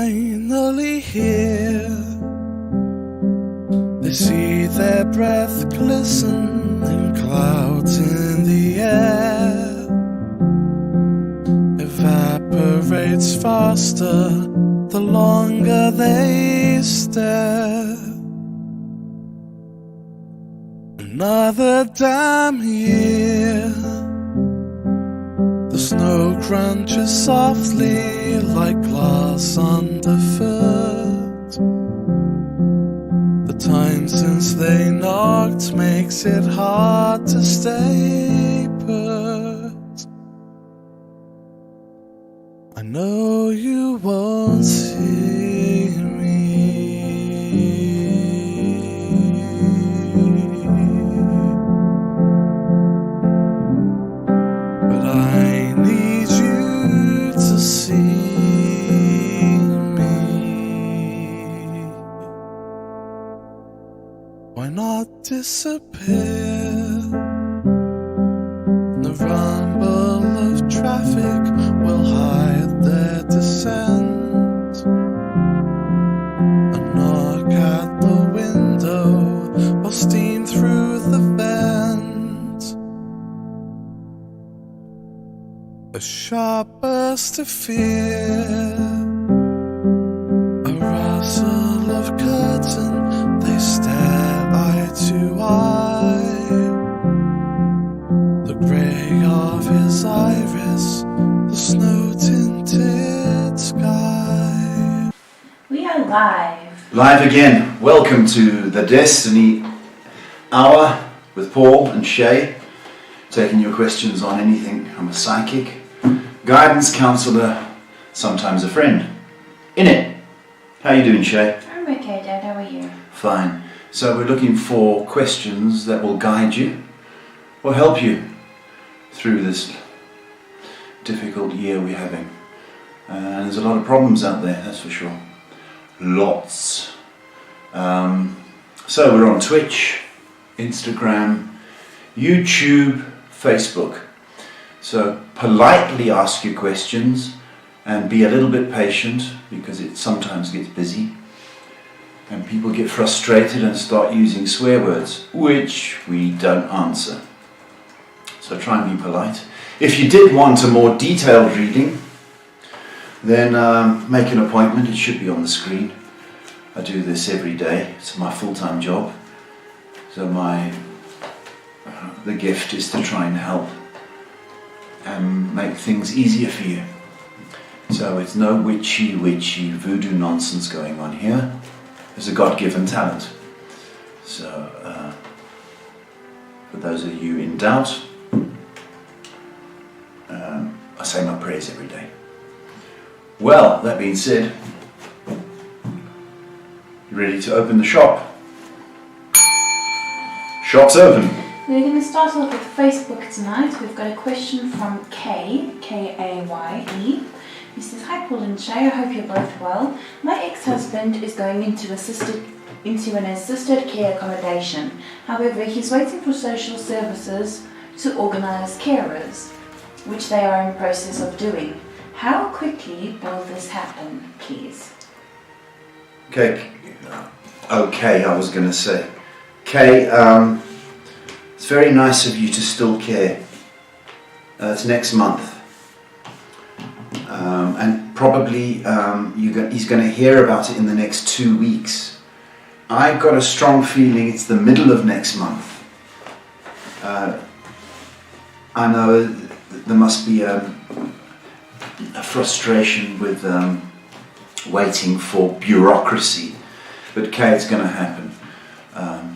finally here. They see their breath glisten in clouds in the air. Evaporates faster the longer they stare. Another damn year. The snow crunches softly like glass underfoot. The time since they knocked makes it hard to stay put. I know you won't see me, but I need you to see me. Why not disappear? The rumble of traffic will hide their descent. A knock at the window will steam through the vent. A sharp burst of fear, a rustle of curtain, they stare eye to eye. The grey of his iris, the snow-tinted sky. We are live. Live again. Welcome to the Destiny Hour with Paul and Shay, taking your questions on anything. I'm a psychic, guidance counsellor, sometimes a friend. In it. How you doing, Shay? I'm okay, Dad. How are you? Fine. So we're looking for questions that will guide you or help you through this difficult year we're having. And there's a lot of problems out there, that's for sure. Lots. So we're on Twitch, Instagram, YouTube, Facebook. So politely ask your questions and be a little bit patient because it sometimes gets busy and people get frustrated and start using swear words, which we don't answer. So try and be polite. If you did want a more detailed reading, then make an appointment. It should be on the screen. I do this every day. It's my full-time job. So the gift is to try and help and make things easier for you. So it's no witchy voodoo nonsense going on here. It's a God-given talent. So for those of you in doubt, I say my prayers every day. Well, that being said, you ready to open the shop? Shop's open. We're going to start off with Facebook tonight. We've got a question from Kay, K-A-Y-E. He says, "Hi Paul and Shay, I hope you're both well. My ex-husband is going into an assisted care accommodation. However, he's waiting for social services to organise carers, which they are in process of doing. How quickly will this happen, please?" Okay, I was going to say. Kay, it's very nice of you to still care. It's next month. And probably he's going to hear about it in the next 2 weeks. I've got a strong feeling it's the middle of next month. I know there must be a frustration with waiting for bureaucracy, but Kay, it's going to happen.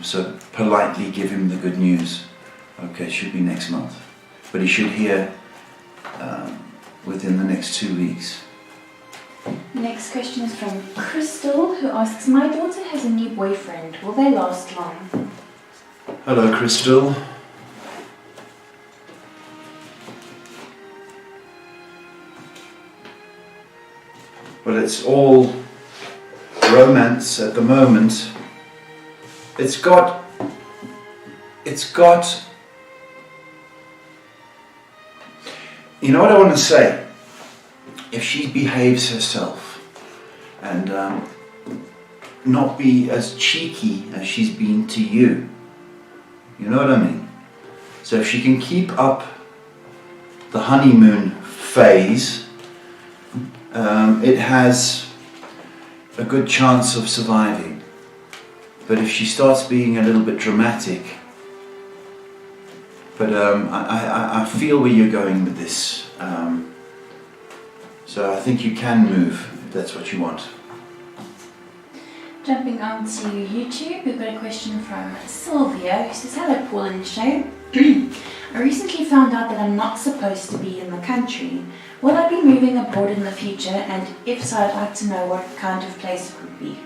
So politely give him the good news. Okay, should be next month, but he should hear within the next 2 weeks. Next question is from Crystal, who asks, "My daughter has a new boyfriend. Will they last long?" Hello, Crystal. Well, it's all romance at the moment. It's got, you know what I want to say? If she behaves herself and not be as cheeky as she's been to you. You know what I mean? So if she can keep up the honeymoon phase, it has a good chance of surviving. But if she starts being a little bit dramatic, but I feel where you're going with this. So I think you can move if that's what you want. Jumping on to YouTube, we've got a question from Sylvia who says, "Hello Paul and Shay. I recently found out that I'm not supposed to be in the country. Will I be moving abroad in the future, and if so, I'd like to know what kind of place it would be."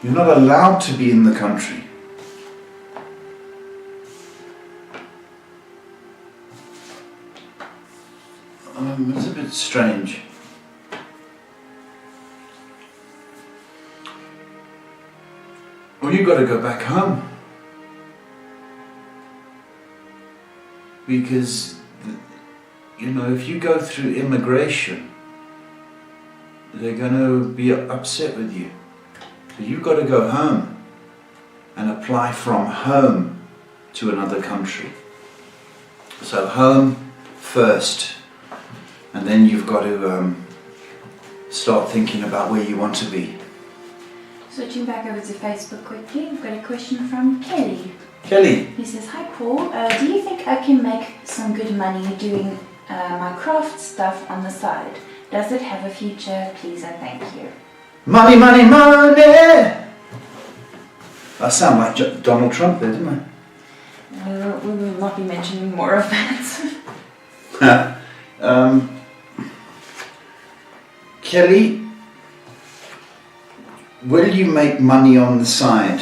You're not allowed to be in the country. It's a bit strange. Well, you've got to go back home. Because, you know, if you go through immigration, they're going to be upset with you. So you've got to go home and apply from home to another country. So home first, and then you've got to start thinking about where you want to be. Switching back over to Facebook quickly, we've got a question from Kelly. Kelly. He says, "Hi Paul, do you think I can make some good money doing my craft stuff on the side? Does it have a future? Please and thank you." Money, money, money! I sound like Donald Trump there, didn't I? We will not be mentioning more of that. Kelly, will you make money on the side?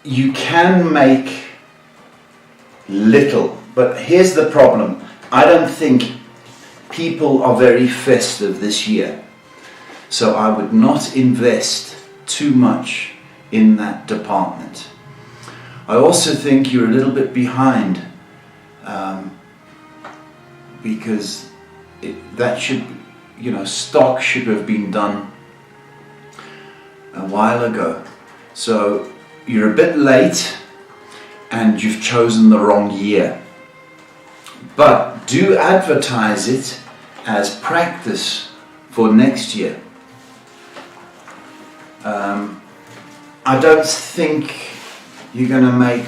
You can make little, but here's the problem. I don't think people are very festive this year, so I would not invest too much in that department. I also think you're a little bit behind, because that should, you know, stock should have been done a while ago. So you're a bit late and you've chosen the wrong year. But do advertise it as practice for next year. I don't think you're going to make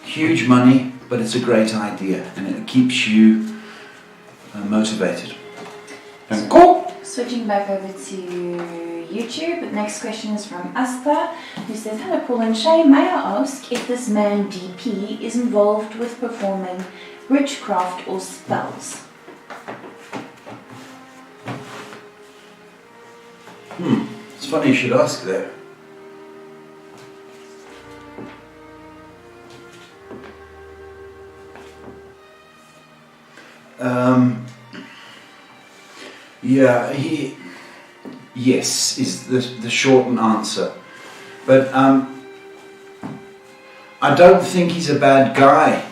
huge money, but it's a great idea and it keeps you motivated. And go! Switching back over to YouTube, the next question is from Asta, who says, "Hello Paul and Shay, may I ask if this man DP is involved with performing witchcraft or spells?" It's funny you should ask that. Yeah, yes is the short answer. But I don't think he's a bad guy.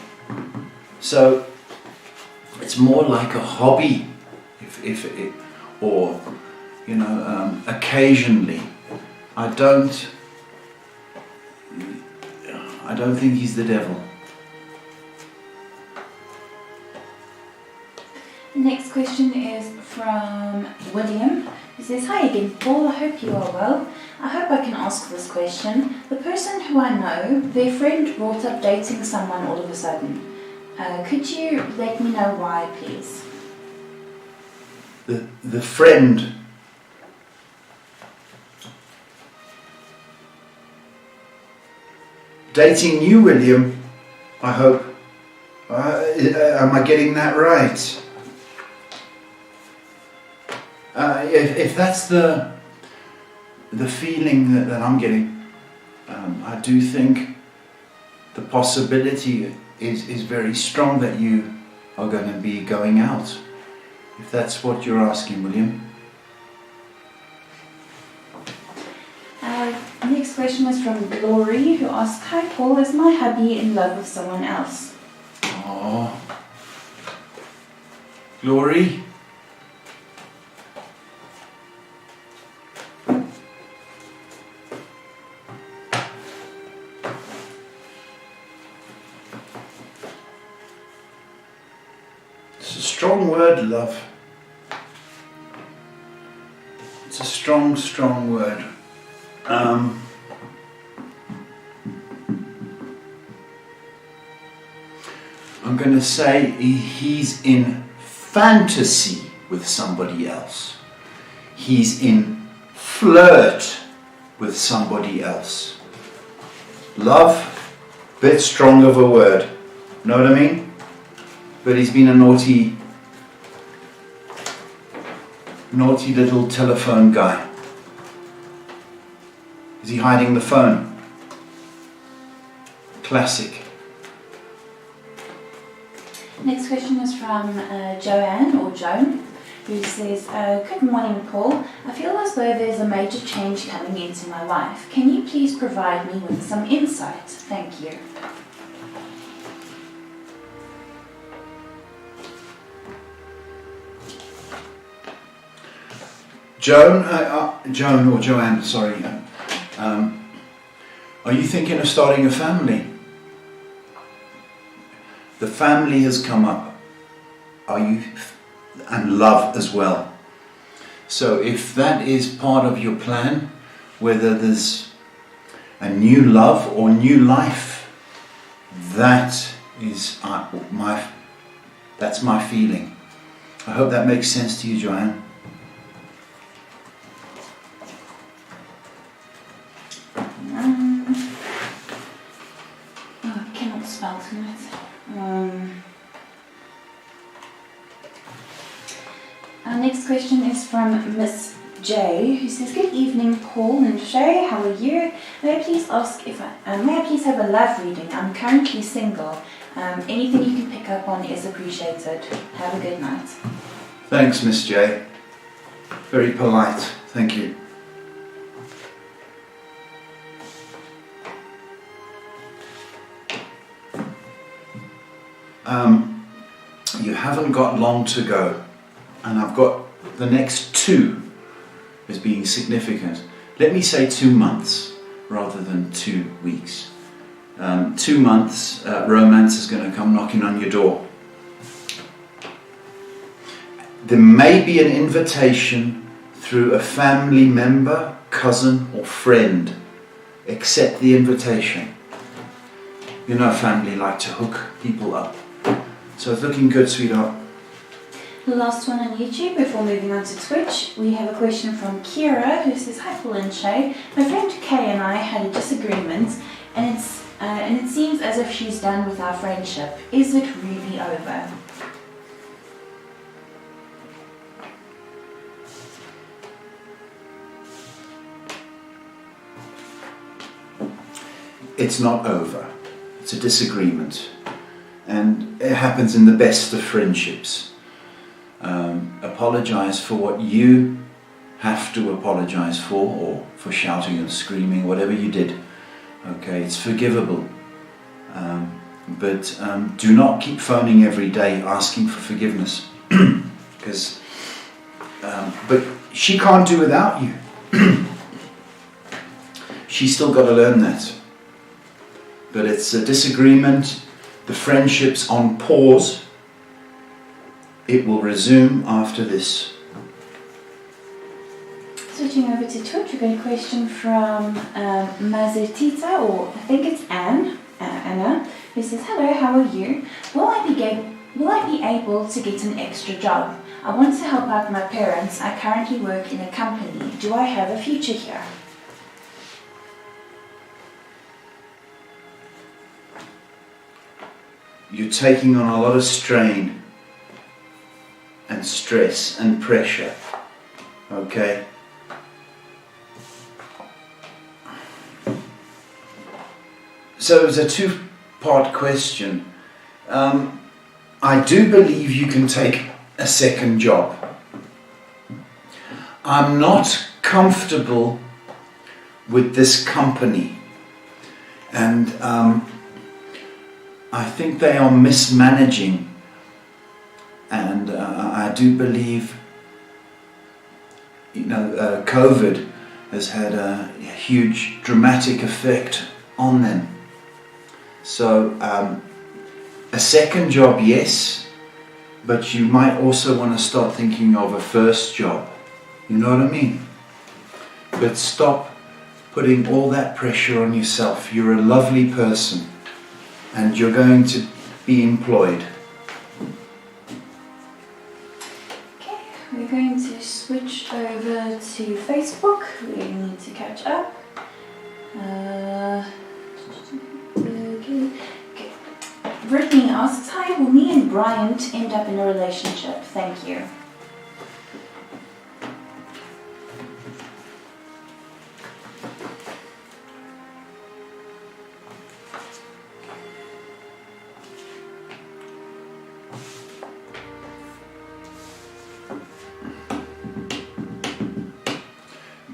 So it's more like a hobby, or you know, occasionally. I don't think he's the devil. The next question is from William, who says, "Hi again Paul, I hope you are well. I hope I can ask this question. The person who I know, their friend brought up dating someone all of a sudden. Could you let me know why, please?" The friend dating you, William, I hope. Am I getting that right? If that's the feeling that I'm getting, I do think the possibility is very strong that you are going to be going out. If that's what you're asking, William. Next question is from Glory, who asks, "Hi Paul, is my hubby in love with someone else?" Oh, Glory. It's a strong word, love. It's a strong, strong word. I'm going to say he's in fantasy with somebody else. He's in flirt with somebody else. Love, bit strong of a word. Know what I mean? But he's been a naughty little telephone guy. Is he hiding the phone? Classic. Next question is from Joanne or Joan, who says, good morning, Paul. I feel as though there's a major change coming into my life. Can you please provide me with some insight? Thank you. Joan or Joanne, sorry. Are you thinking of starting a family? The family has come up. And love as well. So if that is part of your plan, whether there's a new love or new life, that is that's my feeling. I hope that makes sense to you, Joanne. I cannot spell tonight. Our next question is from Miss J, who says, good evening, Paul and Shay, how are you? May I please ask may I please have a love reading? I'm currently single. Anything you can pick up on is appreciated. Have a good night. Thanks, Miss J. Very polite. Thank you. You haven't got long to go, and I've got the next 2 as being significant. Let me say 2 months rather than 2 weeks. 2 months, romance is going to come knocking on your door. There may be an invitation through a family member, cousin or friend. Accept the invitation. You know, family like to hook people up. So it's looking good, sweetheart. The last one on YouTube before moving on to Twitch. We have a question from Kira, who says, hi Paul and Shay. My friend Kay and I had a disagreement, and it seems as if she's done with our friendship. Is it really over? It's not over. It's a disagreement. And it happens in the best of friendships. Apologize for what you have to apologize for, or for shouting and screaming, whatever you did. Okay, it's forgivable. But do not keep phoning every day asking for forgiveness. Because, but she can't do without you. She's still got to learn that. But it's a disagreement. The friendship's on pause. It will resume after this. Switching over to Twitch, we've got a question from Mazertita, or I think it's Anna, who says, hello, how are you? Will I be able to get an extra job? I want to help out my parents. I currently work in a company. Do I have a future here? You're taking on a lot of strain and stress and pressure, okay? So it's a 2-part question. I do believe you can take a second job. I'm not comfortable with this company, and I think they are mismanaging And I do believe, COVID has had a huge dramatic effect on them. So a second job, yes, but you might also want to start thinking of a first job. You know what I mean? But stop putting all that pressure on yourself. You're a lovely person and you're going to be employed. Okay, we're going to switch over to Facebook. We need to catch up. Okay. Brittany asks, hi, will me and Bryant end up in a relationship? Thank you.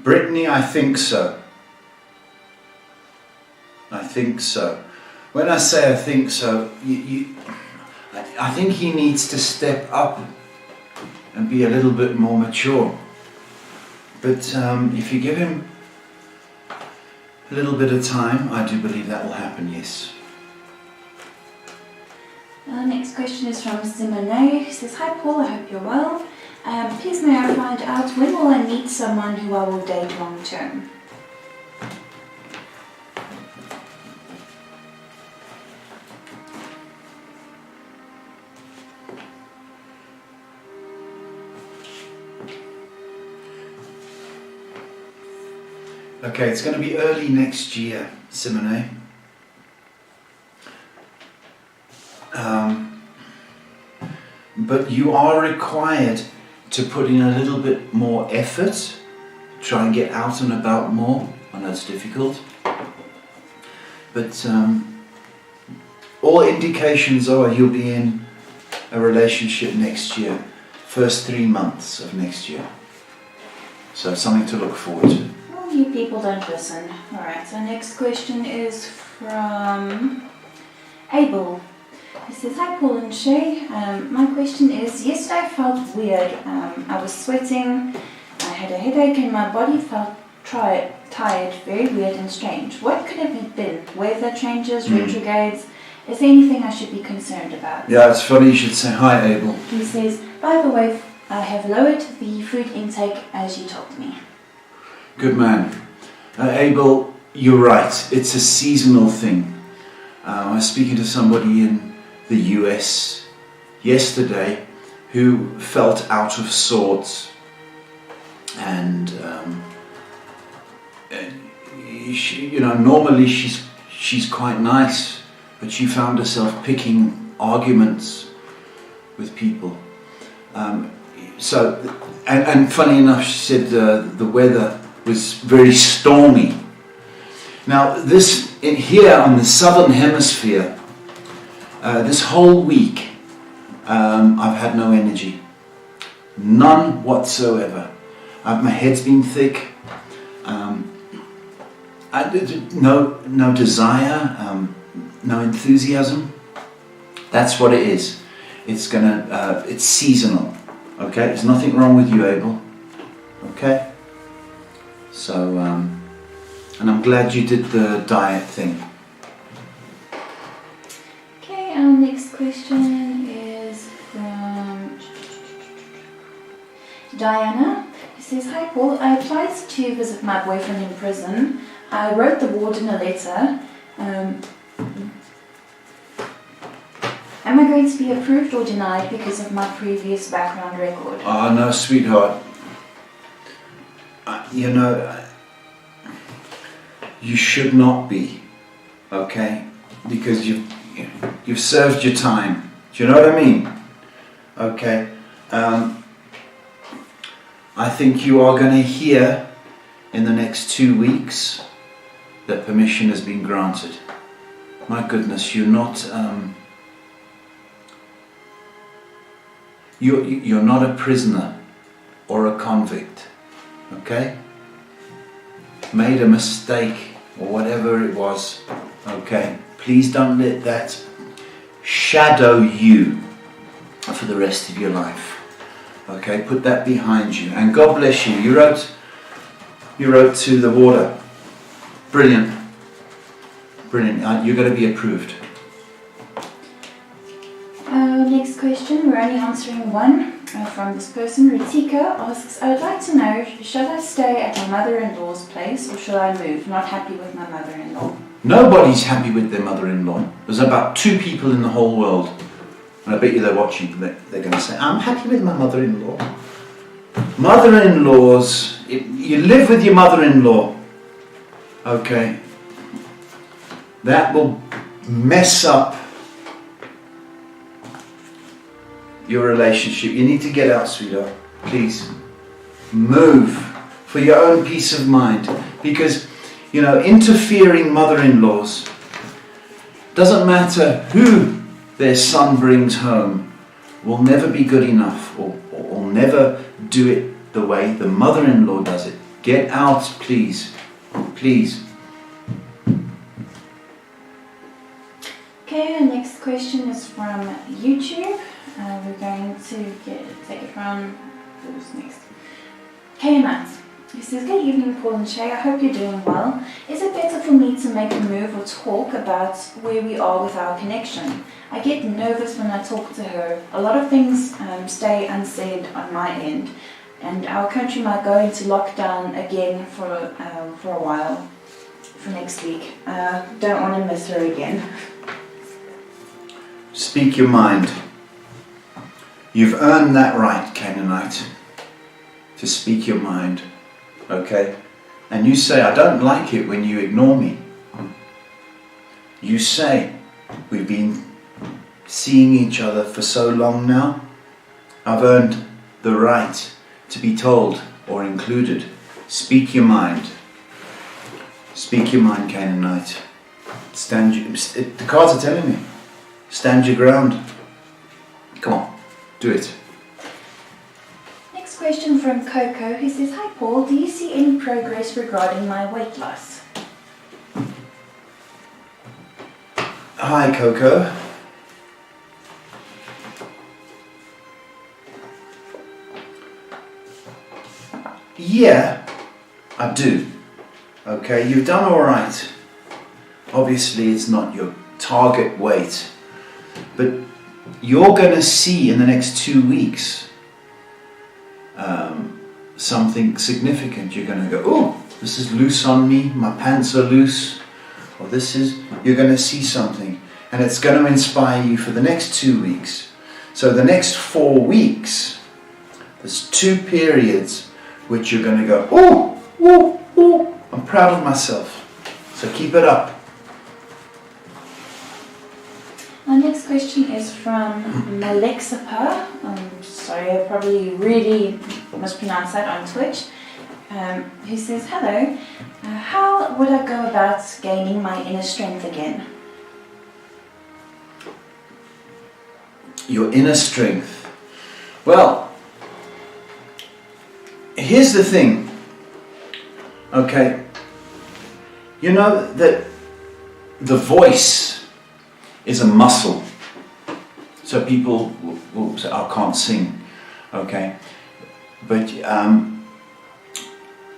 Brittany, I think so. I think so. When I say I think so, I think he needs to step up and be a little bit more mature. But if you give him a little bit of time, I do believe that will happen, yes. Next question is from Simone. She says, hi Paul, I hope you're well. Please may I find out when will I meet someone who I will date long term? Okay, it's going to be early next year, Simone. But you are required to put in a little bit more effort, try and get out and about more. I know it's difficult. But all indications are you'll be in a relationship next year, first 3 months of next year. So something to look forward to. Well, you people don't listen. Alright, so next question is from Abel. He says, hi Paul and Shay, my question is, yesterday I felt weird. I was sweating, I had a headache and my body felt tired, very weird and strange. What could it have been? Weather changes, retrogrades? Is there anything I should be concerned about? Yeah, it's funny you should say hi, Abel. He says, by the way, I have lowered the food intake as you told me. Good man. Abel, you're right, it's a seasonal thing. I was speaking to somebody in the US yesterday who felt out of sorts, and she, normally she's quite nice, but she found herself picking arguments with people. And funny enough, she said the weather was very stormy. Now here on the southern hemisphere, this whole week, I've had no energy. None whatsoever. My head's been thick. No desire, no enthusiasm. That's what it is. It's seasonal. Okay? There's nothing wrong with you, Abel. Okay? So, and I'm glad you did the diet thing. Our next question is from Diana. She says, hi Paul, I applied to visit my boyfriend in prison. I wrote the warden a letter. Am I going to be approved or denied because of my previous background record? Oh no, sweetheart. You should not be, okay? Because you've served your time. Do you know what I mean? Okay. I think you are going to hear in the next 2 weeks that permission has been granted. My goodness, you're not you're not a prisoner or a convict. Okay? Made a mistake or whatever it was. Okay? Please don't let that shadow you. for the rest of your life. Okay, put that behind you. And God bless you. You wrote to the water. Brilliant. Brilliant. You're going to be approved. Next question, we're only answering one from this person. Ritika asks, I would like to know, should I stay at my mother-in-law's place or should I move? Not happy with my mother-in-law. Nobody's happy with their mother-in-law. There's about 2 people in the whole world, and I bet you they're watching, they're going to say, I'm happy with my mother-in-law. Mother-in-laws, you live with your mother-in-law, okay, that will mess up your relationship. You need to get out, sweetheart. Please move for your own peace of mind, because interfering mother-in-laws, doesn't matter who their son brings home, will never be good enough, or never do it the way the mother-in-law does it. Get out, please. Please. Okay, our next question is from YouTube. We're going to take it from who's next. K-Matt. He says, good evening, Paul and Shay. I hope you're doing well. Is it better for me to make a move or talk about where we are with our connection? I get nervous when I talk to her. A lot of things stay unsaid on my end, and our country might go into lockdown again for a while, for next week. Don't want to miss her again. Speak your mind. You've earned that right, Canaanite, to speak your mind. Okay? And you say, I don't like it when you ignore me. You say, we've been seeing each other for so long now. I've earned the right to be told or included. Speak your mind. Speak your mind, Canaanite. The cards are telling me. Stand your ground. Come on, do it. Next question from Coco, who says, hi Paul, do you see any progress regarding my weight loss? Hi Coco. Yeah, I do. Okay, you've done all right. Obviously it's not your target weight, but you're going to see in the next 2 weeks something significant. You're going to go, oh, this is loose on me, my pants are loose, or you're going to see something, and it's going to inspire you for the next 2 weeks. So the next 4 weeks, there's 2 periods which you're going to go, oh, oh, oh, I'm proud of myself. So keep it up. Our next question is from Malexapa. Sorry, I probably really mispronounced that on Twitch. Who says, hello, how would I go about gaining my inner strength again? Your inner strength. Well, here's the thing. Okay. You know that the voice is a muscle. So people will say, I can't sing. Okay. But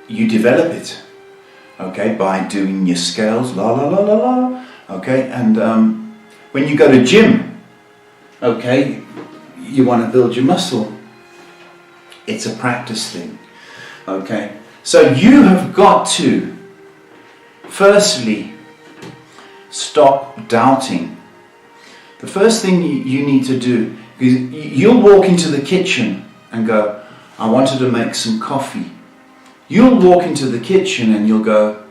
you develop it. Okay. By doing your scales. La la la la la. Okay. And when you go to gym, okay, you want to build your muscle. It's a practice thing. Okay. So you have got to firstly stop doubting. The first thing you need to do is you'll walk into the kitchen and go, I wanted to make some coffee. You'll walk into the kitchen and you'll go,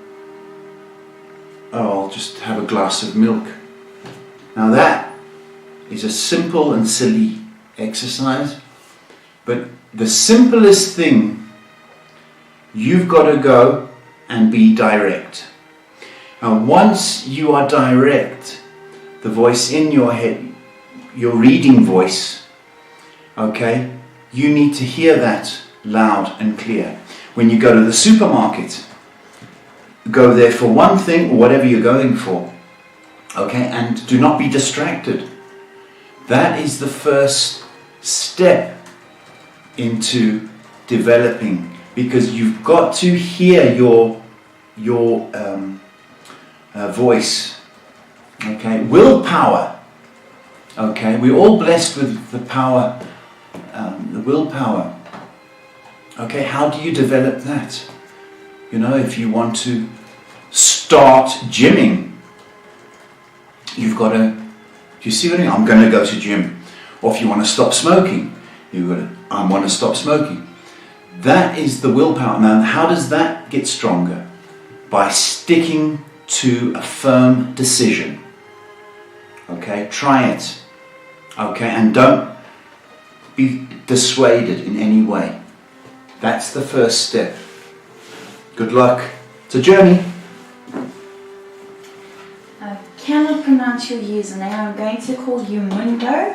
oh, I'll just have a glass of milk. Now that is a simple and silly exercise, but the simplest thing, you've got to go and be direct. Now once you are direct, the voice in your head, your reading voice, okay, you need to hear that loud and clear. When you go to the supermarket, go there for one thing or whatever you're going for, okay, and do not be distracted. That is the first step into developing, because you've got to hear your voice. Okay, willpower. Okay, we're all blessed with the power, the willpower. Okay, how do you develop that? You know, if you want to start gymming, you've got to, do you see what I mean? I'm going to go to gym. Or if you want to stop smoking, you've got to, I want to stop smoking. That is the willpower. Now, how does that get stronger? By sticking to a firm decision. Okay, try it. Okay, and don't be dissuaded in any way. That's the first step. Good luck. It's a journey. I cannot pronounce your username. I'm going to call you Mundo.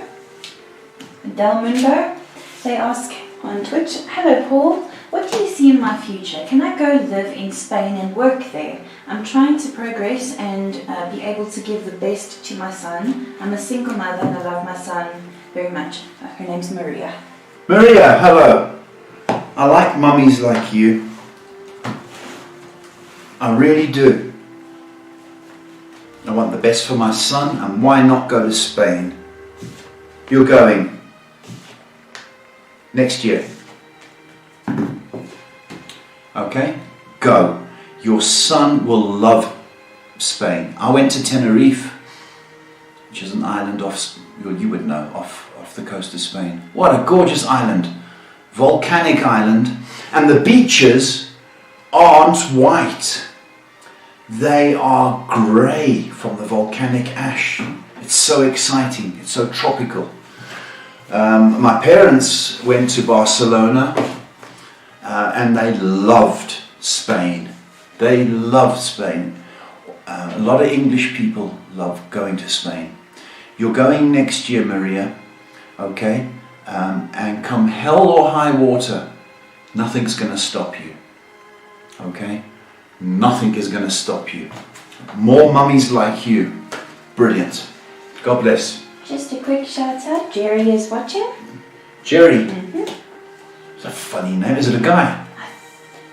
Del Mundo. They ask on Twitch, hello Paul, what do you see in my future? Can I go live in Spain and work there? I'm trying to progress and be able to give the best to my son. I'm a single mother and I love my son very much. Her name's Maria. Maria, hello. I like mummies like you. I really do. I want the best for my son, and why not go to Spain? You're going next year. Okay? Go. Your son will love Spain. I went to Tenerife, which is an island off, you would know, off the coast of Spain. What a gorgeous island. Volcanic island. And the beaches aren't white. They are grey from the volcanic ash. It's so exciting. It's so tropical. My parents went to Barcelona and they loved Spain. They loved Spain. A lot of English people love going to Spain. You're going next year, Maria, okay? And come hell or high water, nothing's going to stop you, okay? Nothing is going to stop you. More mummies like you. Brilliant. God bless. Just a quick shout out, Jerry is watching. Jerry? It's a funny name. Is it a guy? I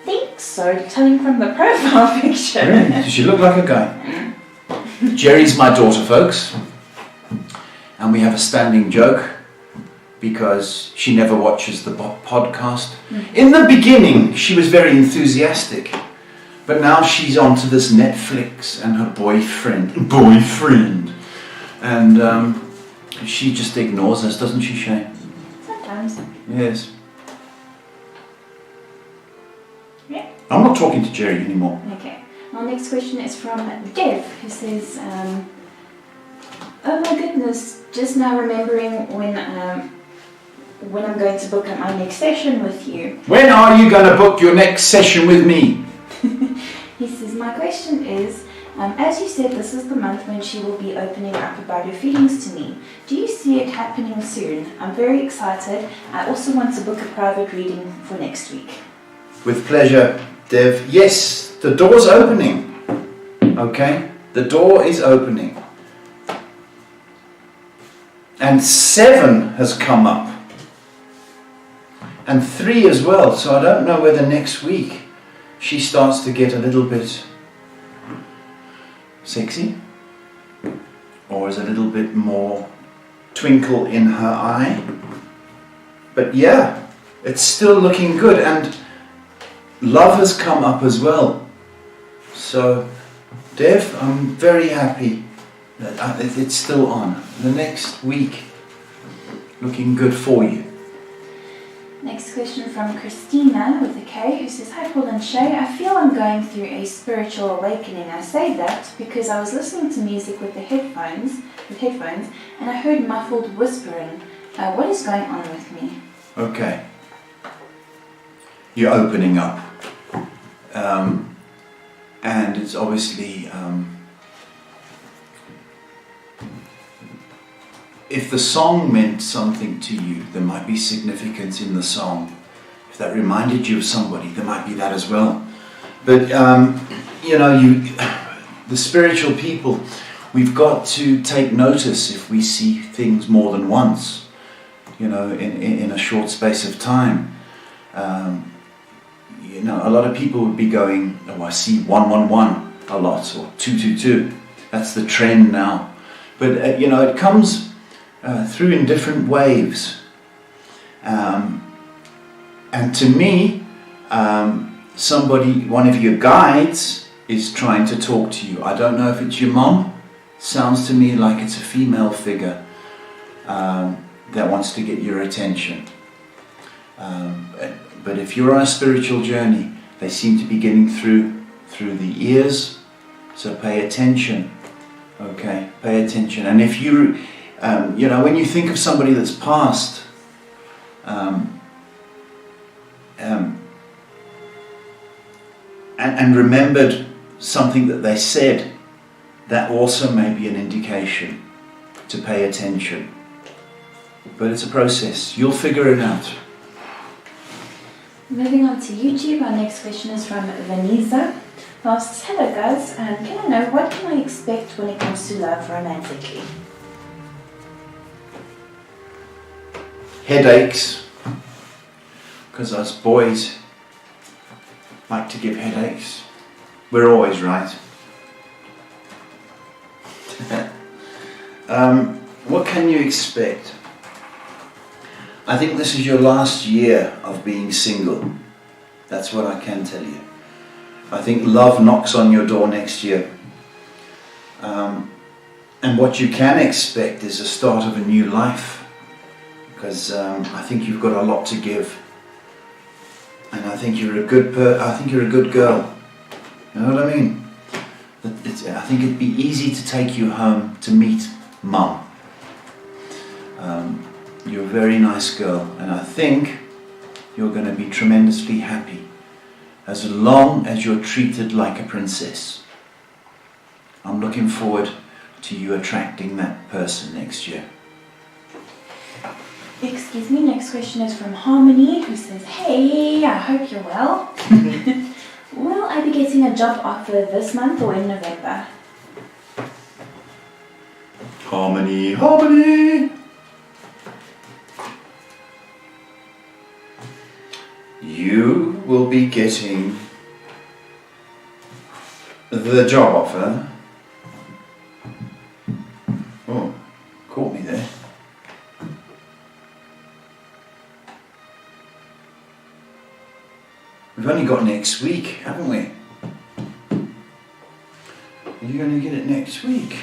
think so, telling from the profile picture. Really? Does she look like a guy? Jerry's my daughter, folks. And we have a standing joke because she never watches the podcast. In the beginning, she was very enthusiastic. But now she's onto this Netflix and her boyfriend. And she just ignores us, doesn't she, Shay? Sometimes. Yes. Yeah. I'm not talking to Jerry anymore. Okay. Our next question is from Dev, who says, oh my goodness, just now remembering when I'm going to book my next session with you. When are you going to book your next session with me? He says, my question is, as you said, this is the month when she will be opening up about her feelings to me. Do you see it happening soon? I'm very excited. I also want to book a private reading for next week. With pleasure, Dev. Yes, the door's opening. Okay? The door is opening. And 7 has come up. And 3 as well. So I don't know whether next week she starts to get a little bit sexy, or is a little bit more twinkle in her eye. But yeah, it's still looking good, and love has come up as well. So Dev, I'm very happy that it's still on. The next week looking good for you. Next question from Christina with a K, who says, hi Paul and Shay, I feel I'm going through a spiritual awakening. I say that because I was listening to music with headphones, and I heard muffled whispering. What is going on with me? Okay. You're opening up. And it's obviously, if the song meant something to you, there might be significance in the song. If that reminded you of somebody, there might be that as well. But, the spiritual people, we've got to take notice if we see things more than once. in a short space of time. A lot of people would be going, oh, I see 111 a lot, or 222. That's the trend now. But it comes through in different waves. And to me, one of your guides is trying to talk to you. I don't know if it's your mom. Sounds to me like it's a female figure that wants to get your attention. But if you're on a spiritual journey, they seem to be getting through the ears. So pay attention. Okay, pay attention. And if you, when you think of somebody that's passed, and remembered something that they said, that also may be an indication to pay attention. But it's a process. You'll figure it out. Moving on to YouTube, our next question is from Vanessa. Who asks, hello guys, can I know what can I expect when it comes to love romantically? Headaches, because us boys like to give headaches. We're always right. What can you expect? I think this is your last year of being single. That's what I can tell you. I think love knocks on your door next year. And what you can expect is the start of a new life. Because I think you've got a lot to give. And I think you're a good girl. You know what I mean? I think it'd be easy to take you home to meet Mum. You're a very nice girl, and I think you're going to be tremendously happy as long as you're treated like a princess. I'm looking forward to you attracting that person next year. Excuse me, next question is from Harmony, who says, hey, I hope you're well. Will I be getting a job offer this month or in November? Harmony, Harmony! You will be getting the job offer. Oh, caught me there. We've only got next week, haven't we? You're going to get it next week.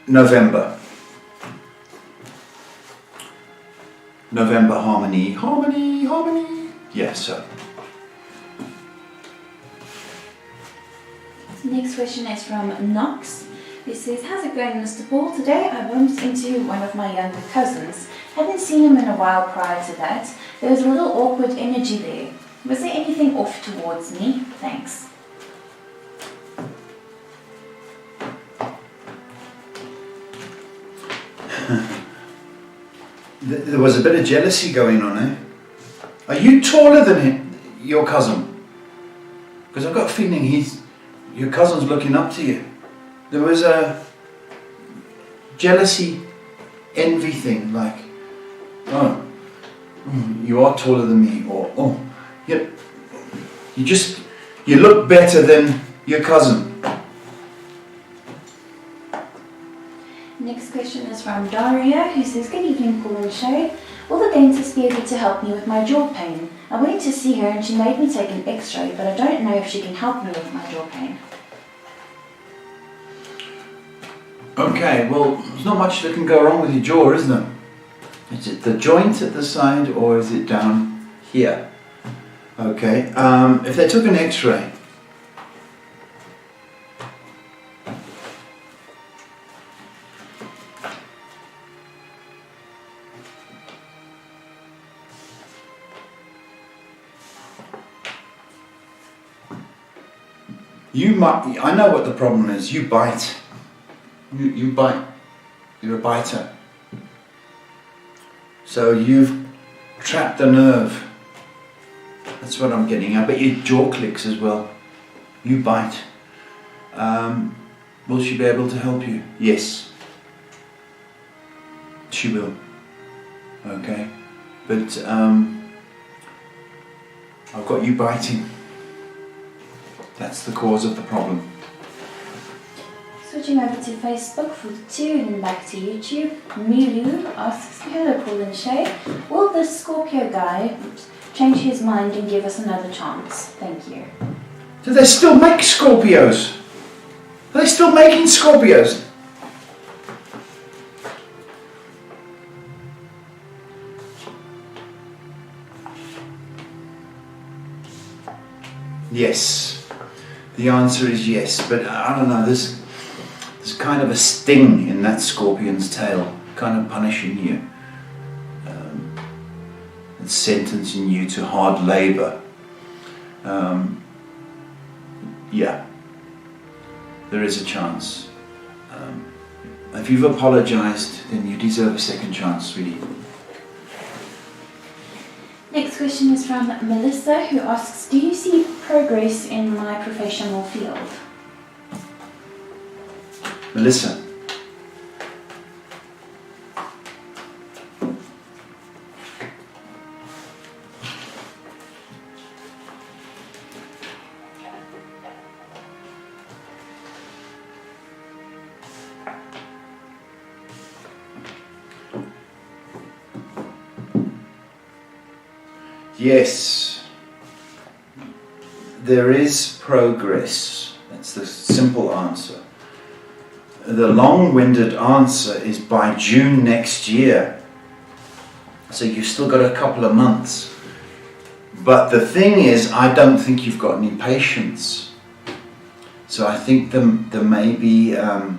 November. November, Harmony, Harmony, Harmony. Yes, sir. Next question is from Knox. He says, how's it going, Mr. Paul? Today I bumped into one of my younger cousins. Hadn't seen him in a while prior to that. There was a little awkward energy there. Was there anything off towards me? Thanks. There was a bit of jealousy going on, eh? Are you taller than him, your cousin? Because I've got a feeling your cousin's looking up to you. There was a jealousy, envy thing, like, oh, you are taller than me, or oh, you look better than your cousin. Next question is from Daria, who says, good evening, Paul and Shay. Will the dentist be able to help me with my jaw pain? I went to see her and she made me take an x-ray, but I don't know if she can help me with my jaw pain. Okay, well, there's not much that can go wrong with your jaw, is there? Is it the joint at the side or is it down here? Okay, if they took an x-ray, I know what the problem is. You bite. You bite. You're a biter. So you've trapped the nerve. That's what I'm getting at. But your jaw clicks as well. You bite. Will she be able to help you? Yes. She will. Okay? But I've got you biting. That's the cause of the problem. Switching over to Facebook for 2 and then back to YouTube. Milu asks, hello Paul and Shay, will this Scorpio guy change his mind and give us another chance? Thank you. Do they still make Scorpios? Are they still making Scorpios? Yes. The answer is yes, but I don't know, there's kind of a sting in that scorpion's tail, kind of punishing you and sentencing you to hard labour. Yeah, there is a chance. If you've apologised, then you deserve a second chance, sweetie. Next question is from Melissa, who asks, do you see progress in my professional field? Melissa. Yes, there is progress. That's the simple answer. The long-winded answer is by June next year. So you've still got a couple of months. But the thing is, I don't think you've got any patience. So I think there may be a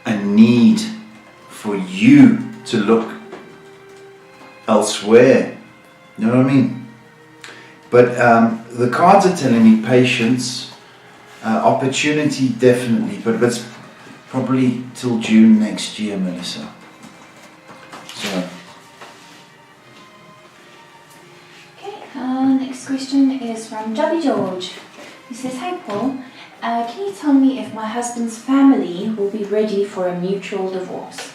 need for you to look elsewhere. You know what I mean? But the cards are telling me patience. Opportunity definitely, but it's probably till June next year, Melissa. So. Okay, next question is from Jolly George. He says, hey Paul, can you tell me if my husband's family will be ready for a mutual divorce?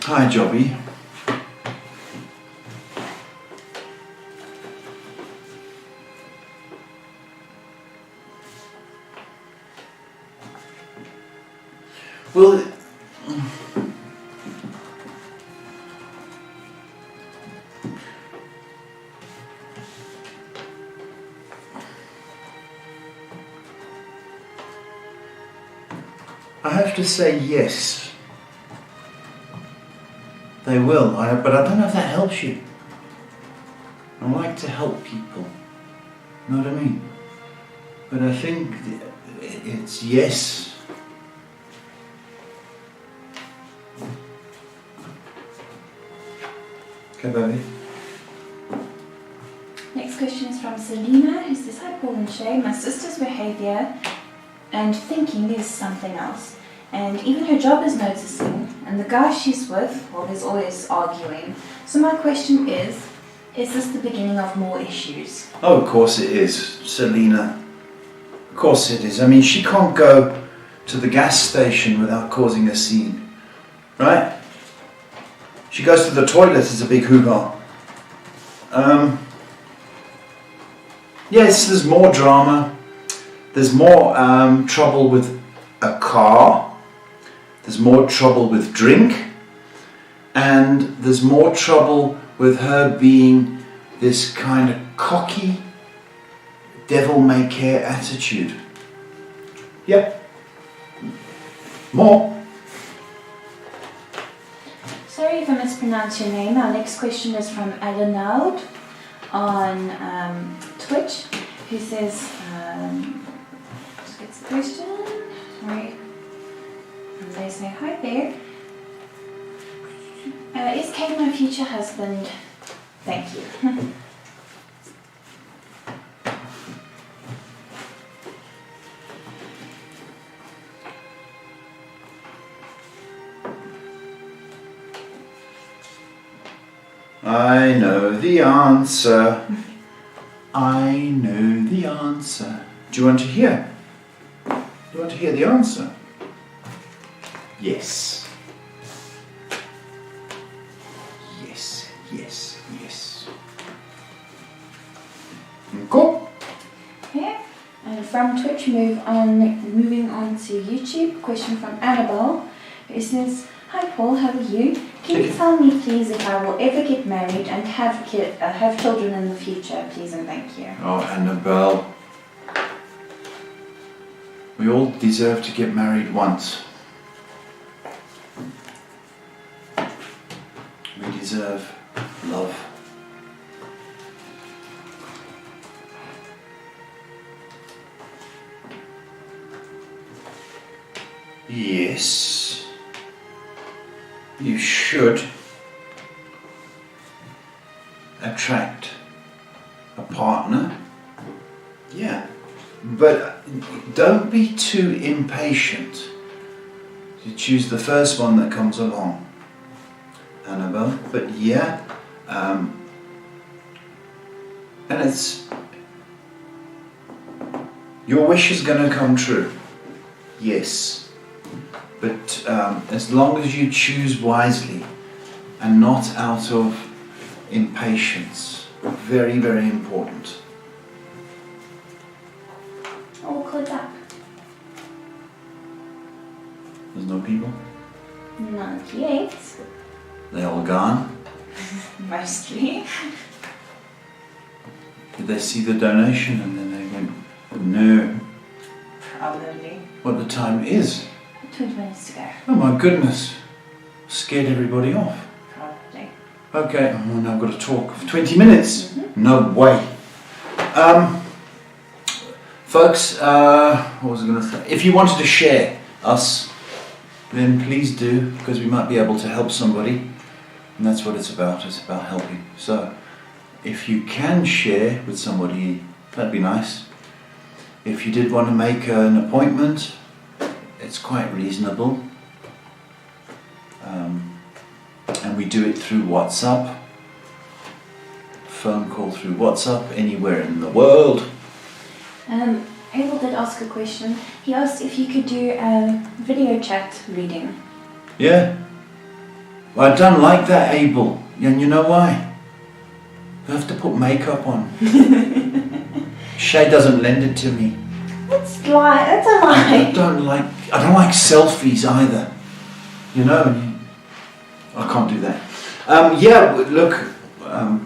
Hi, Jobby. Well, I have to say yes. They will, but I don't know if that helps you. I like to help people, you know what I mean? But I think it's yes. Okay, baby. Next question is from Selena, who says, hi Paul and Shay, my sister's behaviour and thinking is something else. And even her job is noticing, and the guy she's with, well, there's always arguing. So my question is this the beginning of more issues? Oh, of course it is, Selena. Of course it is. I mean, she can't go to the gas station without causing a scene, right? She goes to the toilet, it's a big hoo-ha. Yes, there's more drama. There's more trouble with a car. There's more trouble with drink. And there's more trouble with her being this kind of cocky, devil-may-care attitude. Yep. More. Sorry if I mispronounced your name. Our next question is from Alanald on Twitch, who says, just gets the question, sorry, and they say, hi there, is Kate my future husband? Thank you. I know the answer. I know the answer. Do you want to hear? Do you want to hear the answer? Yes. Yes, yes, yes. Cool. Okay. And from Twitch, moving on to YouTube. Question from Annabelle, who says, "Hi Paul, how are you? Can you tell me please if I will ever get married and have children in the future, please and thank you." Oh, Annabelle. We all deserve to get married once. We deserve love. Yes, you should attract a partner. Yeah, but don't be too impatient to choose the first one that comes along, Annabelle. But yeah, and it's your wish is going to come true. Yes. But as long as you choose wisely and not out of impatience, very, very important. All caught up. There's no people? Not yet. They all gone? Mostly. Did they see the donation and then they went, no? Probably. What the time is? 20 minutes to go. Oh my goodness. Scared everybody off. Probably. Okay, well, now I've got to talk for 20 minutes. Mm-hmm. No way. Folks, what was I going to say? If you wanted to share us, then please do, because we might be able to help somebody. And that's what it's about. It's about helping. So, if you can share with somebody, that'd be nice. If you did want to make an appointment, it's quite reasonable. And we do it through WhatsApp. Phone call through WhatsApp, anywhere in the world. Abel did ask a question. He asked if you could do a video chat reading. Yeah. Well, I don't like that, Abel. And you know why? You have to put makeup on. Shay doesn't lend it to me. That's a lie. I don't like selfies either. You know, I can't do that. Yeah, look,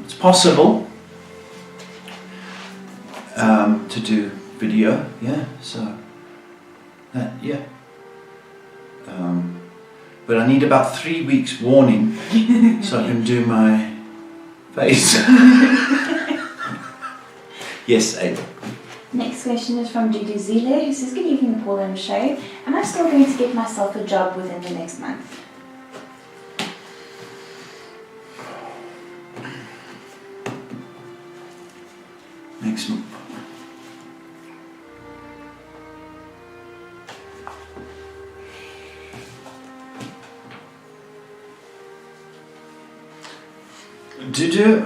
it's possible to do video. Yeah, so that yeah. But I need about 3 weeks warning so I can do my face. Yes, Abel. Next question is from Judy Zile, who says, "Good evening, Paul and Shay. Am I still going to get myself a job within the next month?" Next month.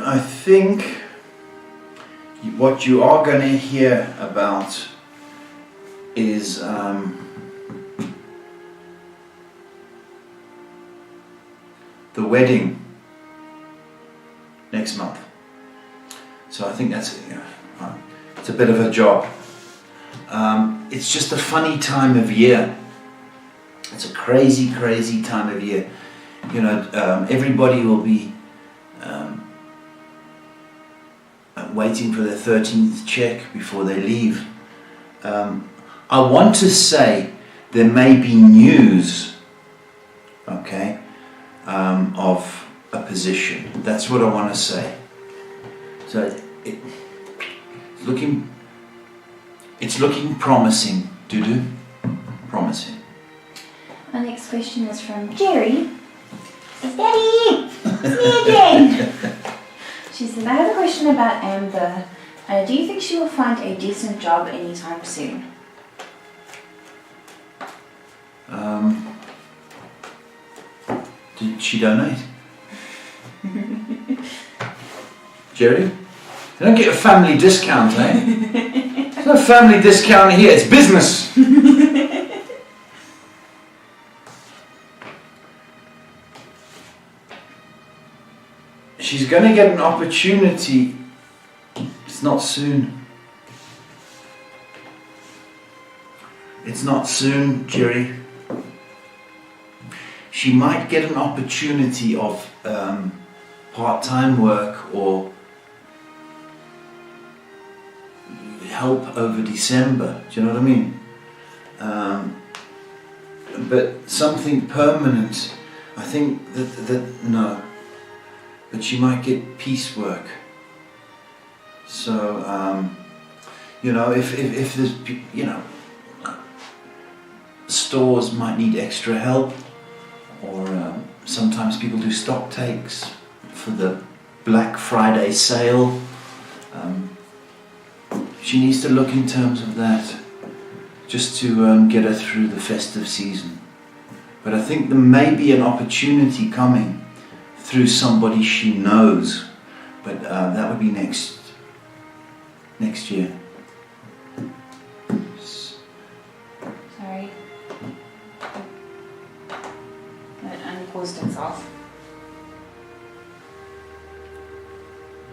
I think what you are going to hear about is the wedding next month. So I think that's it's a bit of a job. It's just a funny time of year. It's a crazy, crazy time of year. You know, everybody will be waiting for their 13th check before they leave. I want to say there may be news, okay, of a position. That's what I want to say. So it's looking promising, Dudu. Promising. Our next question is from Jerry. Says, "Daddy, it's me again." She says, "I have a question about Amber. Do you think she will find a decent job anytime soon?" Did she donate? Jerry? You don't get a family discount, eh? There's no family discount here, it's business. She's going to get an opportunity. It's not soon. It's not soon, Jerry. She might get an opportunity of part-time work or help over December. Do you know what I mean? But something permanent. I think that no. But she might get piecework. So you know, if there's, you know, stores might need extra help, or sometimes people do stock takes for the Black Friday sale. She needs to look in terms of that, just to get her through the festive season. But I think there may be an opportunity coming through somebody she knows, but that would be next year. Sorry. It unpaused itself.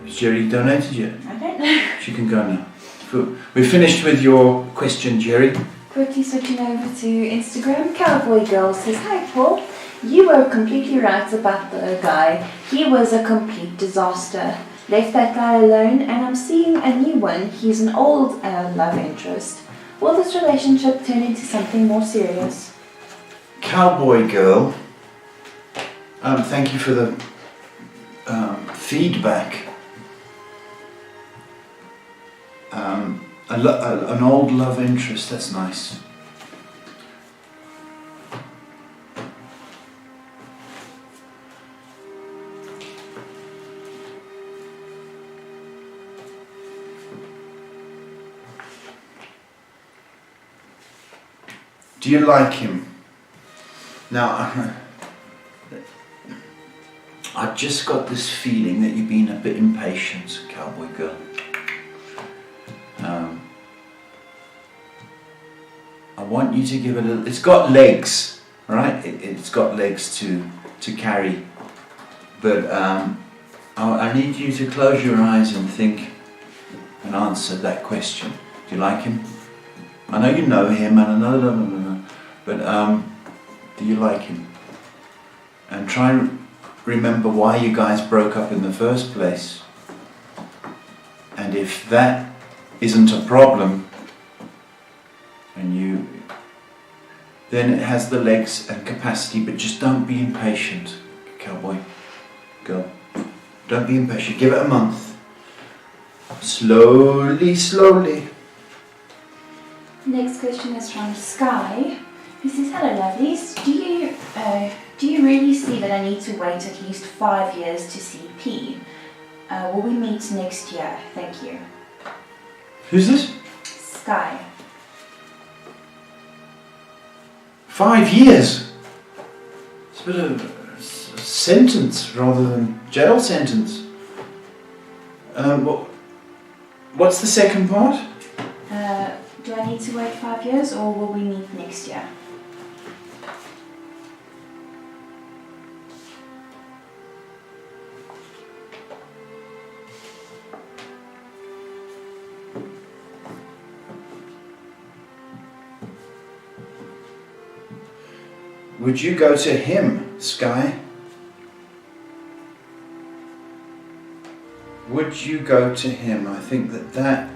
Has Jerry donated yet? I don't know. She can go now. We're finished with your question, Jerry. Quickly switching over to Instagram. Cowboy Girl says, "Hi Paul, you were completely right about the guy. He was a complete disaster. Left that guy alone and I'm seeing a new one. He's an old love interest. Will this relationship turn into something more serious?" Cowboy Girl, thank you for the feedback. An old love interest, that's nice. Do you like him? Now, I've just got this feeling that you've been a bit impatient, Cowboy Girl. I want you to give it a... It's got legs, right? It's got legs to carry. But I need you to close your eyes and think and answer that question. Do you like him? I know you know him, and I know, but do you like him? And try and remember why you guys broke up in the first place. And if that isn't a problem, and then it has the legs and capacity, but just don't be impatient, Cowboy Girl. Don't be impatient. Give it a month. Slowly, slowly. Next question is from Sky, who says, "Hello lovelies, do you really see that I need to wait at least 5 years to see P? Will we meet next year? Thank you." Who's this? Sky. 5 years? It's a bit of a sentence rather than jail sentence. What's the second part? Do I need to wait 5 years or will we meet next year? Would you go to him, Sky? Would you go to him? I think that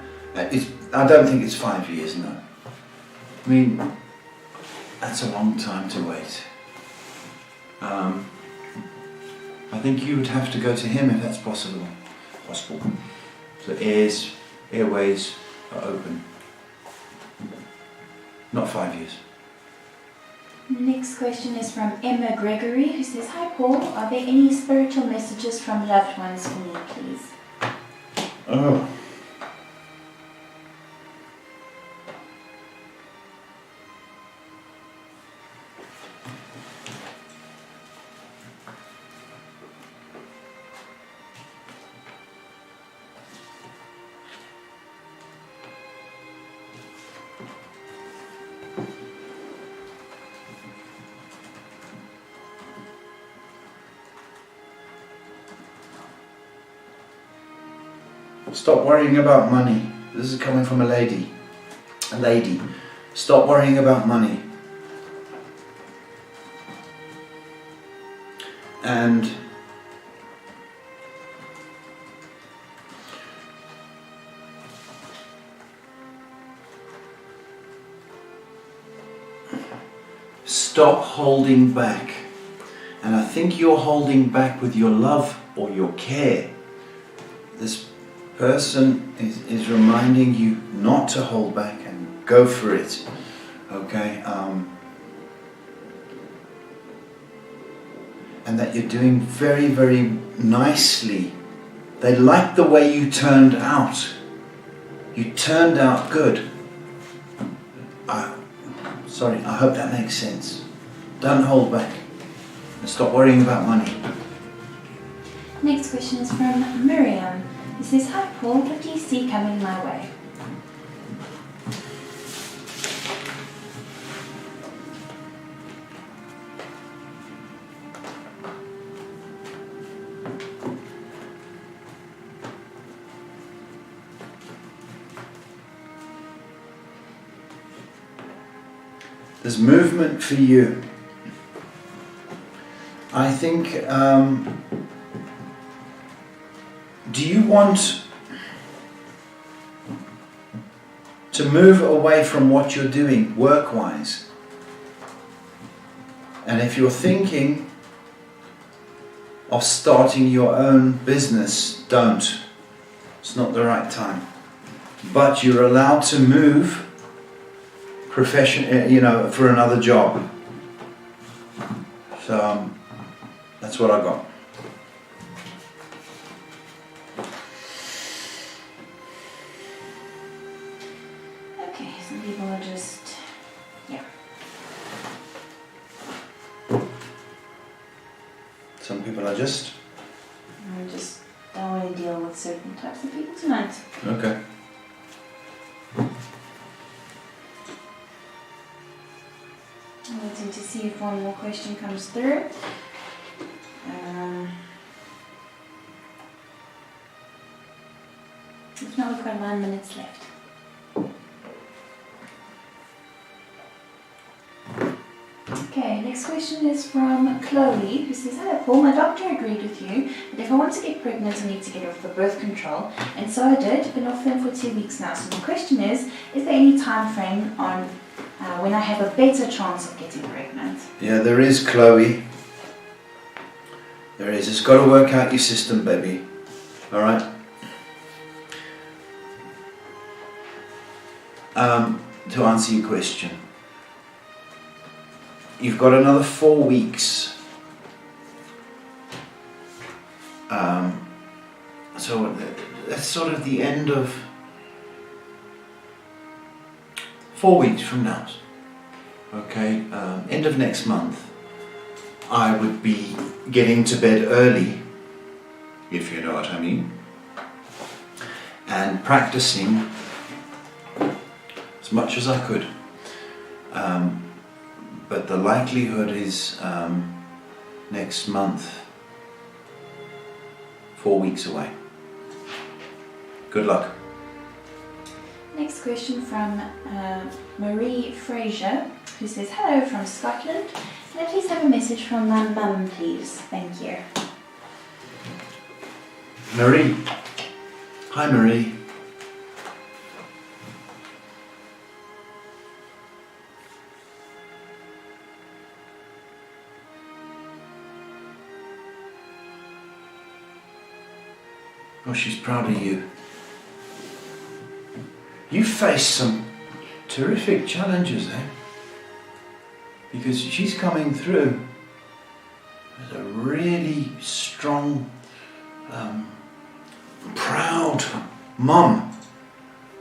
is... I don't think it's 5 years, no. I mean, that's a long time to wait. I think you would have to go to him if that's possible. So airways are open. Not 5 years. Next question is from Emma Gregory, who says, "Hi Paul, are there any spiritual messages from loved ones for me, please?" Oh. Stop worrying about money. This is coming from a lady. A lady. Stop worrying about money. And stop holding back. And I think you're holding back with your love or your care. This person is reminding you not to hold back and go for it. Okay? And that you're doing very, very nicely. They like the way you turned out. You turned out good. Sorry, I hope that makes sense. Don't hold back. And stop worrying about money. Next question is from Miriam. It says, "Hi Paul, what do you see coming my way?" There's movement for you. I think, do you want to move away from what you're doing work-wise? And if you're thinking of starting your own business, don't. It's not the right time. But you're allowed to move for another job. So that's what I got. Okay, some people are just, Some people are just... I just don't want to deal with certain types of people tonight. Okay. I'm waiting to see if one more question comes through. If not, we've got 9 minutes left. Okay, next question is from Chloe, who says, "Hello Paul, my doctor agreed with you that if I want to get pregnant I need to get off the birth control, and so I did, been off them for 2 weeks now. So the question is there any time frame on when I have a better chance of getting pregnant?" Yeah, there is, Chloe. There is. It's got to work out your system, baby. Alright? To answer your question, you've got another 4 weeks. So that's sort of the end of 4 weeks from now. Okay, end of next month. I would be getting to bed early, if you know what I mean, and practicing as much as I could. But the likelihood is next month, 4 weeks away. Good luck. Next question from Marie Fraser, who says, "Hello from Scotland. Can I please have a message from my mum, please? Thank you." Marie. Hi, Marie. Oh, she's proud of you. You faced some terrific challenges, eh? Because she's coming through as a really strong, proud mum.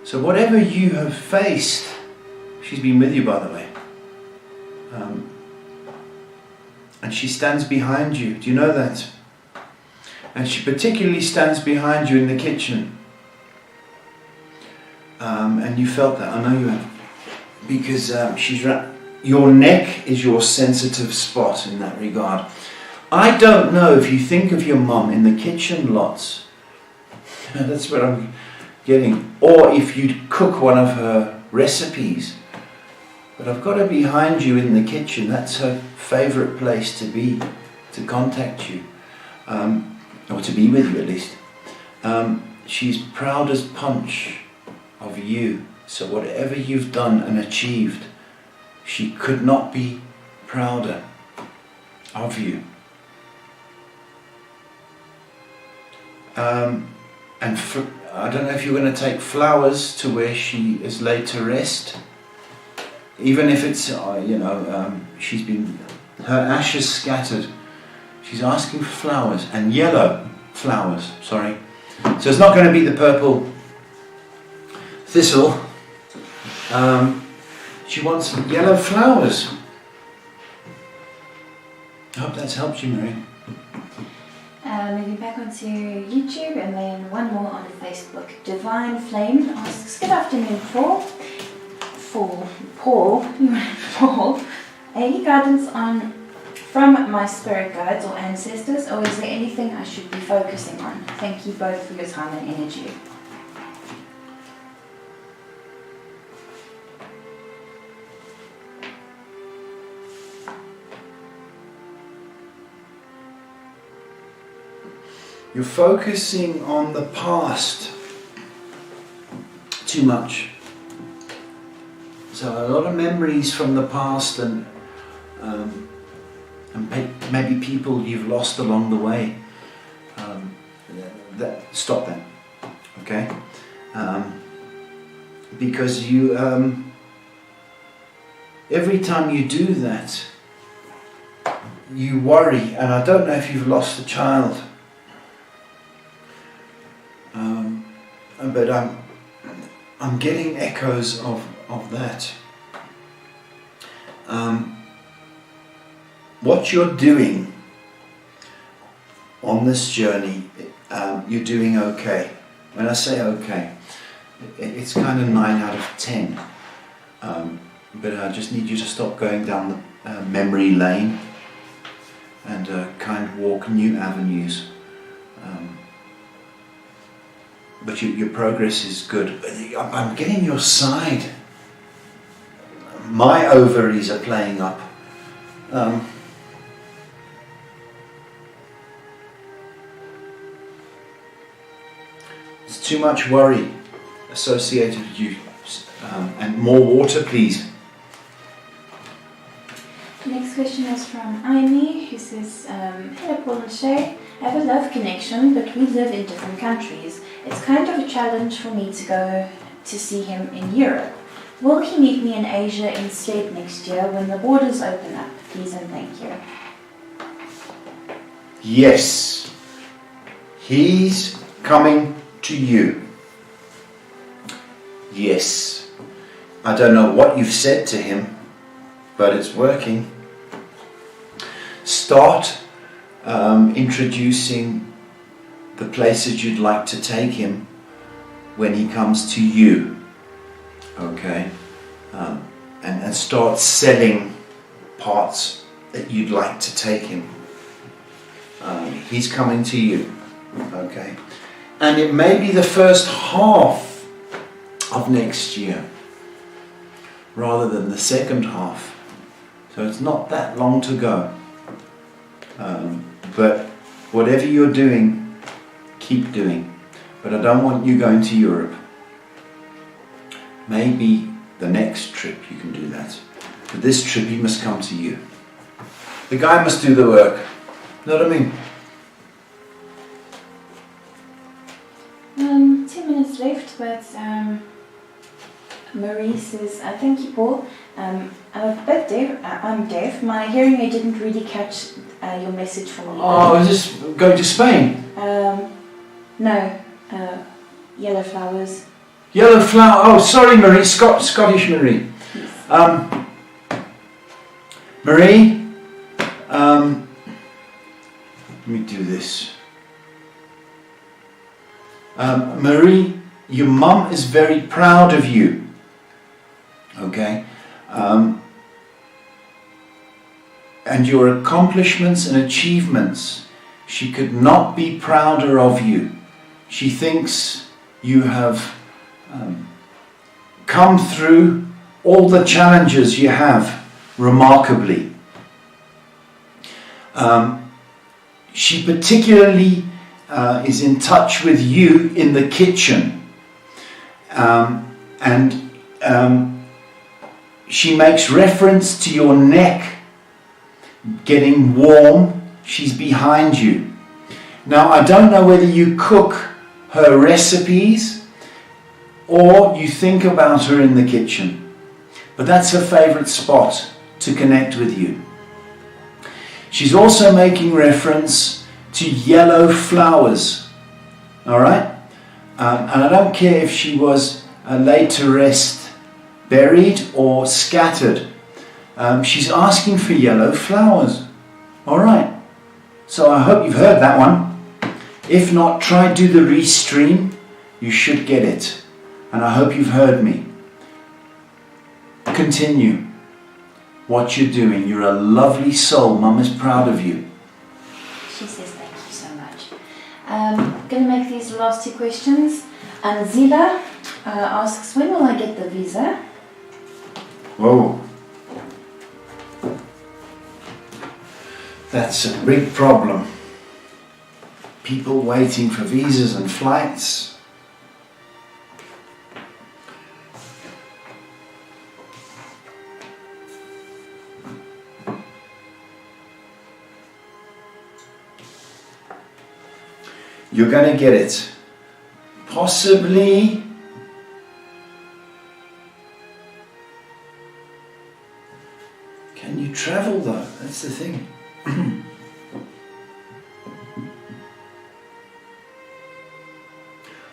So whatever you have faced, she's been with you, by the way. And she stands behind you. Do you know that? And she particularly stands behind you in the kitchen. And you felt that, I know you have. Because your neck is your sensitive spot in that regard. I don't know if you think of your mum in the kitchen lots. That's what I'm getting. Or if you'd cook one of her recipes. But I've got her behind you in the kitchen. That's her favourite place to be, to contact you, or to be with you at least. She's proud as punch of you. So whatever you've done and achieved, she could not be prouder of you. And I don't know if you're going to take flowers to where she is laid to rest. Even if it's, she's been, her ashes scattered. She's asking for flowers, and yellow flowers, sorry. So it's not going to be the purple thistle. She wants yellow flowers. I hope that's helped you, Marie. Moving back onto YouTube, and then one more on Facebook. Divine Flame asks, good afternoon, Paul. Paul, any guidance from my spirit guides or ancestors, or is there anything I should be focusing on? Thank you both for your time and energy. You're focusing on the past too much. So a lot of memories from the past and maybe people you've lost along the way. Stop that, okay? Because you, every time you do that, you worry, and I don't know if you've lost a child. But I'm getting echoes of that. What you're doing on this journey, you're doing okay. When I say okay, it's kind of 9 out of 10. But I just need you to stop going down the memory lane and kind of walk new avenues. But your progress is good. I'm getting your side. My ovaries are playing up. There's too much worry associated with you. And more water, please. The next question is from Amy, who says, hello Paul and Shay, I have a love connection, but we live in different countries. It's kind of a challenge for me to go to see him in Europe. Will he meet me in Asia instead next year when the borders open up? Please and thank you. Yes. He's coming to you. Yes. I don't know what you've said to him, but it's working. Start introducing the places you'd like to take him when he comes to you. Okay? And start selling parts that you'd like to take him. He's coming to you. Okay? And it may be the first half of next year rather than the second half. So it's not that long to go. But whatever you're doing, keep doing. But I don't want you going to Europe. Maybe the next trip you can do that. But this trip he must come to you. The guy must do the work. Know what I mean? 2 minutes left, but Marie says, thank you Paul. I'm a bit deaf. I'm deaf. My hearing aid didn't really catch your message for me. Oh, is this going to Spain? No. Yellow flowers. Yellow flower. Oh, sorry, Marie. Scottish Marie. Yes. Marie. Let me do this. Marie, your mum is very proud of you. Okay. And your accomplishments and achievements, she could not be prouder of you. She thinks you have come through all the challenges you have remarkably. She particularly is in touch with you in the kitchen, and she makes reference to your neck getting warm. She's behind you. Now, I don't know whether you cook her recipes or you think about her in the kitchen, but that's her favorite spot to connect with you. She's also making reference to yellow flowers, all right? And I don't care if she was laid to rest, buried or scattered. She's asking for yellow flowers, all right? So I hope you've heard that one. If not, try do the restream. You should get it. And I hope you've heard me. Continue what you're doing. You're a lovely soul. Mum is proud of you. She says thank you so much. I'm going to make these last two questions. Zila asks, when will I get the visa? Whoa. That's a big problem. People waiting for visas and flights. You're going to get it. Possibly. Can you travel though? That's the thing.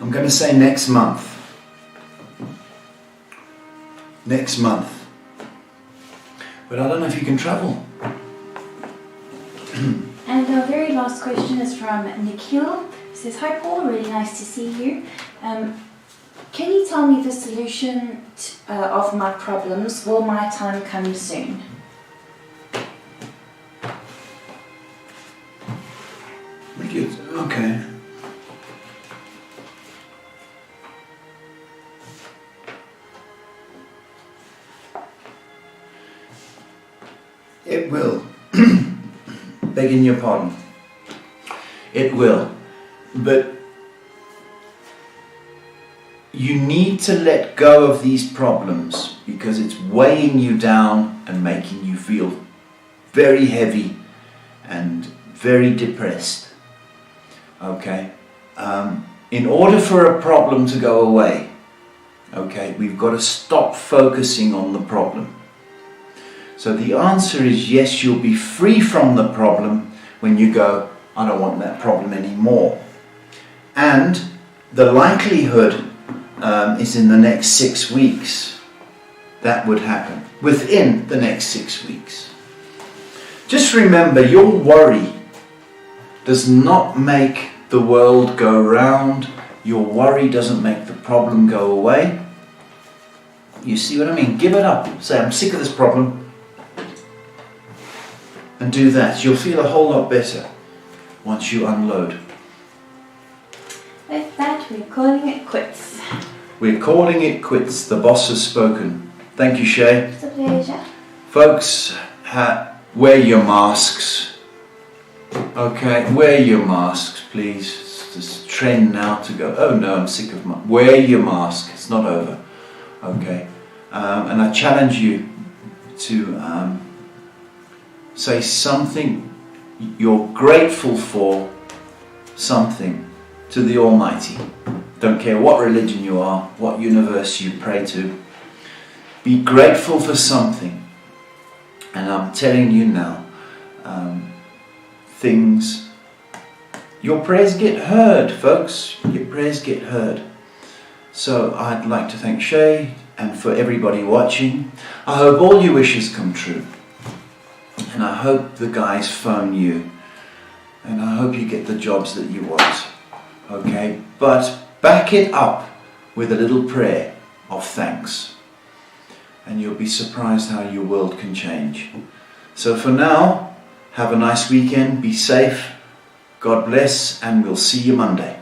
I'm going to say next month. Next month. But I don't know if you can travel. And our very last question is from Nikhil. He says, hi Paul, really nice to see you. Can you tell me the solution of my problems? Will my time come soon? Okay. It will. Begging your pardon. It will. But you need to let go of these problems because it's weighing you down and making you feel very heavy and very depressed. Okay? In order for a problem to go away, okay, we've got to stop focusing on the problem. So the answer is yes, you'll be free from the problem when you go, I don't want that problem anymore. And the likelihood is in the next 6 weeks that would happen, within the next 6 weeks. Just remember, your worry does not make the world go round. Your worry doesn't make the problem go away. You see what I mean? Give it up. Say, I'm sick of this problem. And do that. You'll feel a whole lot better once you unload. With that, we're calling it quits. We're calling it quits. The boss has spoken. Thank you, Shay. It's a pleasure. Folks, wear your masks. Okay, wear your masks, please. It's this trend now to go, oh no, I'm sick of masks. Wear your mask. It's not over. Okay. And I challenge you to say something you're grateful for, something to the Almighty. Don't care what religion you are, what universe you pray to. Be grateful for something. And I'm telling you now, your prayers get heard, folks. Your prayers get heard. So I'd like to thank Shay and for everybody watching. I hope all your wishes come true. And I hope the guys phone you. And I hope you get the jobs that you want. Okay? But back it up with a little prayer of thanks. And you'll be surprised how your world can change. So for now, have a nice weekend. Be safe. God bless. And we'll see you Monday.